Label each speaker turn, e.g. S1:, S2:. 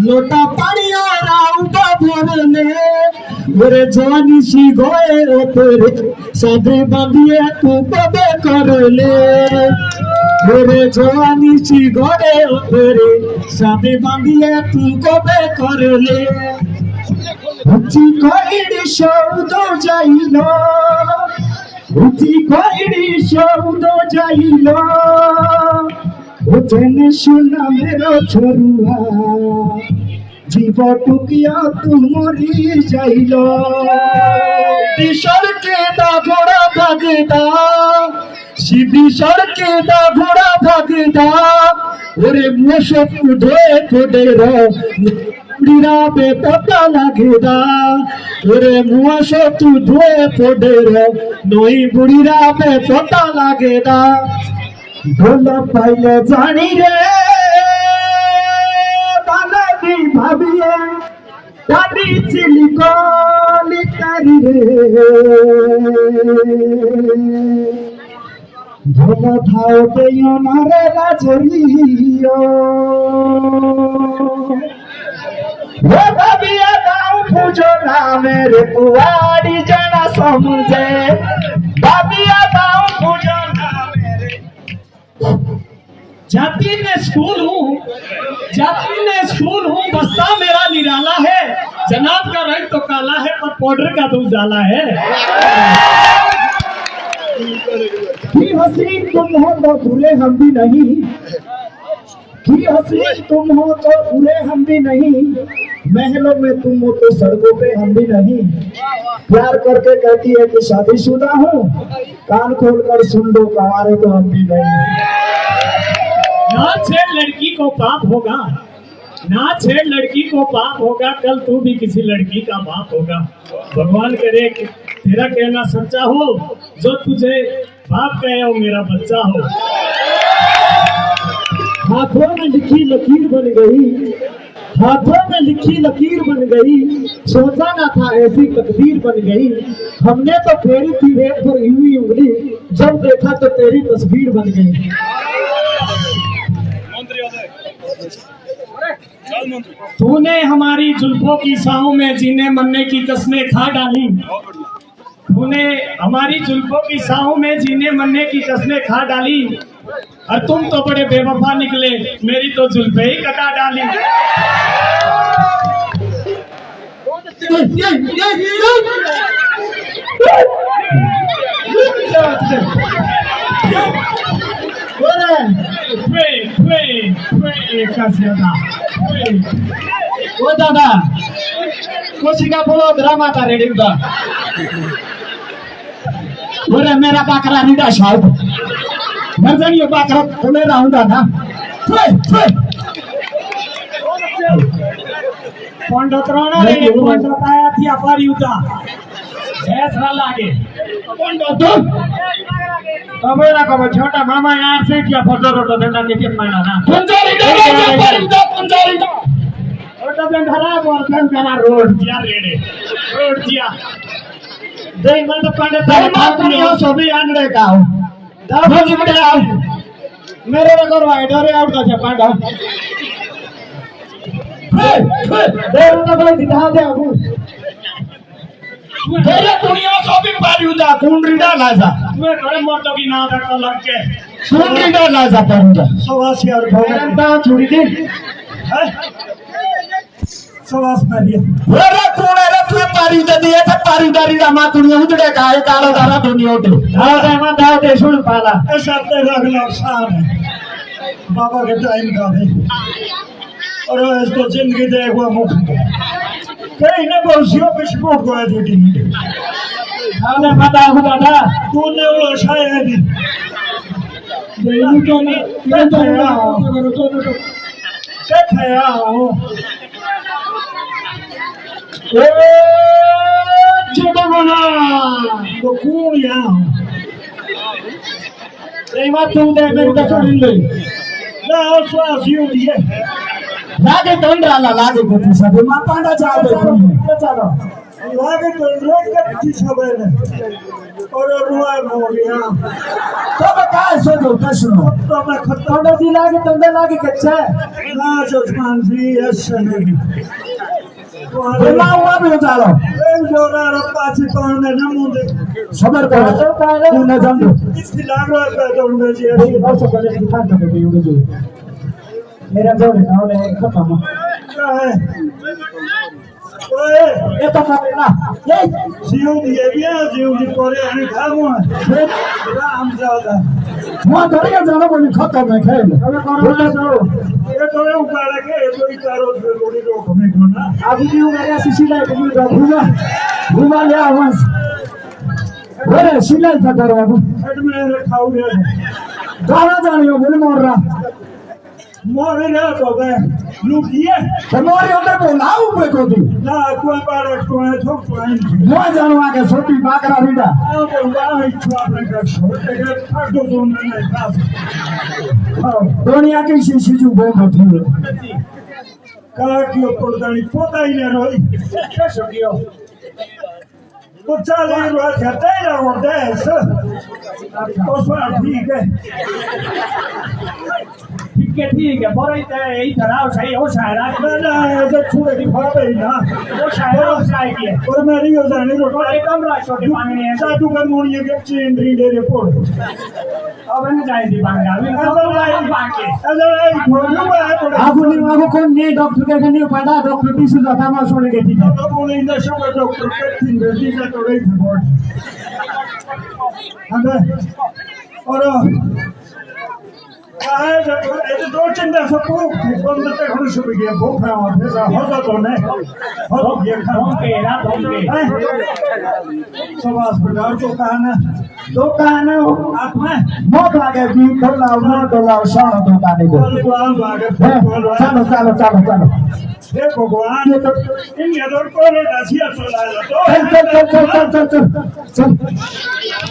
S1: लोटा पानी और भरले मेरे जवानी सी गोए तेरे साधे बांधिए तू कबे कर ले मेरे जवानी सी गोए तेरे साधे बांधिए तू कबे कर ले उची कोइडी शब्दो जाइलो उची कोइडी शब्दो जाइलो उठने सुना मेरो छोरुआ जीव टुकिया तू मरी जाइलो दिशर के दा घोड़ा भागदा सीधी सड़के दा घोड़ा भागदा ओरे मोशो कुदे कुदे रो बुढ़ीरा पे पता लगेदा ओरे मोशो तू धोए कुदे रो नोई बुढ़ीरा पे पता लगेदा बोलो पहले जानी रे बालाजी भाभिए दादी चिली को लिकारी रे बोलो थाओ पे यो नारे राजरियो वो भाभिए दाऊ पूजो ना मेरे कुआरी जना समझे भाभिए दाऊ पूजो जाति में स्कूल हूँ बस्ता मेरा निराला है जनाब का रंग तो काला है पर पाउडर का दूध डाला है कि हसीन तुम हो तो बुरे हम भी नहीं कि हसीन तुम हो तो बुरे हम भी नहीं महलों में तुम हो तो सड़कों पे हम भी नहीं प्यार करके कहती है कि शादीशुदा हूँ कान खोल कर सुन दो कवारे तो हम भी नहीं ना छेड़ लड़की को पाप होगा ना छेड़ लड़की को पाप होगा कल तू भी किसी लड़की का बाप होगा भगवान करे तेरा कहना सच्चा हो जो तुझे बाप कहे वो मेरा बच्चा हो हाथों में लिखी लकीर बन गई हाथों में लिखी लकीर बन गई सोचा ना था ऐसी तकदीर बन गई हमने तो फेरी थी रेत पर यूं उंगली जब देखा तो तेरी तस्वीर बन गई तूने हमारी जुल्फों की साहों में जीने मरने की कसमें खा डाली तूने हमारी जुल्फों की साहों में जीने मरने की कसमें खा डाली और तुम तो बड़े बेवफा निकले मेरी तो जुल्फे ही कटा डाली ओ दादा कोशिका बोलो ड्रामा था रेडी का बोले मेरा बाकरा रीडा शायद मर्जन ये बाकरा खुले रहूंगा ना पंडित राणा ने पंडित आया थी अपारी उता ऐसा लागे पंडित तो मेरा कब छोटा मामा यार से क्या फोटो रोटो देना के माना ना पंजारी पंजारी फोटो देन धरा बोल कर रोड दिया रेडे रोड दिया दे मन तो पंडित नहीं हो सभी आंगड़े का हो दाव जी बड़े आओ मेरे रे करवा डरे आउट का पांडा दे उनका भाई दिखा दे अबू तेरे दुनिया सभी पारियुदा कुंडरीडा लाजा मैं घरे मोटो की ना रखा लग के कुंडरीडा लाजा पारियुदा सवासी और भगवानता छुड़ी दे है सवास ना दिया रे कोणे रे तू पारियुदा दिए था पारियुदा रीडा मा दुनिया उजड़े काए कालो दारा दुनिया उठे दादा मा दाव दे सुन पाला ऐसा ते रख लो साहब बाबा के टाइम का है और इसको जिंदगी दे हुआ मुख कहीं ना बोलसियो बिस्कुट को दीदी दादा पता हो दादा तूने वो शायद देनी तो नहीं देखया हो ए चिड़मना तो कौन यहाँ रेमा तुम दे मेरे को छोड़ ले ना स्वासियों दिए लागे तंद्राला लागे कोती सब मां पांडा चाहे चलो
S2: लागे तो रोज का पीछे छबे ने और रुआ हो गया
S1: तो बता सोचो प्रश्न
S2: तो मैं खत्म
S1: तंदे दी लागे तंदे लागे कच्चा
S2: ना जजमान जी ऐसे नहीं
S1: बोला हुआ भी चालो
S2: एक जोरा रप्पा से कौन है ना मुझे
S1: सबर करो तू न जान दो
S2: इसकी लाग रहा है तो मुझे जी
S1: ये बहुत सब पहले दिखा दो ये जो मेरा जो है ना ले खत्म
S2: क्या है ओए
S1: ये तो ना ये
S2: जीव दिए भी है जीव जी कोरे हमें खामो है राम ज्यादा
S1: वहां धरे जाना बोली खत्म है खेल अबे बोले तो
S2: ये तो ऊपर के तो इतारो गोली रोक में कोना
S1: अभी भी मेरे सीसी लाइट भी घुमा ले आवाज अरे सिलाई था करो अब
S2: हेड में रखाऊ रे
S1: गाना जानियो बोले मोर रहा
S2: मोरे रे तो बे लुकिए
S1: तुम्हारे अंदर बोलाऊ पे को दी
S2: ना कोई बार कोई ठोक पाइन
S1: मैं जानवा के छोटी बाकरा बिना
S2: आओ तो वाह इच्छा अपने कर छोटे के थक दो दोनों ने साथ
S1: दुनिया की शीशी जो बहुत होती है
S2: का क्यों पड़तानी पोता ही नहीं रोई कैसे क्यों तो चल ये बात कहते हैं ना वो देश तो स्वार ठीक है
S1: ठीक है बड़ा ही तरह सही हो शायरा
S2: ना ऐसे छुड़े की भाव है ना
S1: वो शायरा हो शायरी है
S2: और मेरी हो जाने को
S1: एकदम रात छोटे मांगने हैं
S2: साधु का मोड़िए के चेन ड्रिंक दे रिपोर्ट
S1: अब ना जाए दी मांगने अभी
S2: ऐसा नहीं
S1: बाकी
S2: ऐसा नहीं खोलूं मैं
S1: आपको कौन नहीं डॉक्टर के नहीं पता डॉक्टर भी सुधा था मैं सुन के थी
S2: तो बोले इन देशों का डॉक्टर के तीन बेटी का तो रही थी बोर्ड हमें और ये दो चिंता सब को बंद तक हम शुभ किया वो खाओ फिर होता तो नहीं हो ये खाओ
S1: तेरा धोखे
S2: सब अस्पताल तो कहना
S1: दुकान
S2: आत्मा
S1: मौत आगे भी खोलाओ न खोलाओ सारा दुकान को
S2: भगवान भागे
S1: चलो चलो चलो चलो
S2: हे भगवान ये तो इन ये तो कोरोना छिया चला तो
S1: चल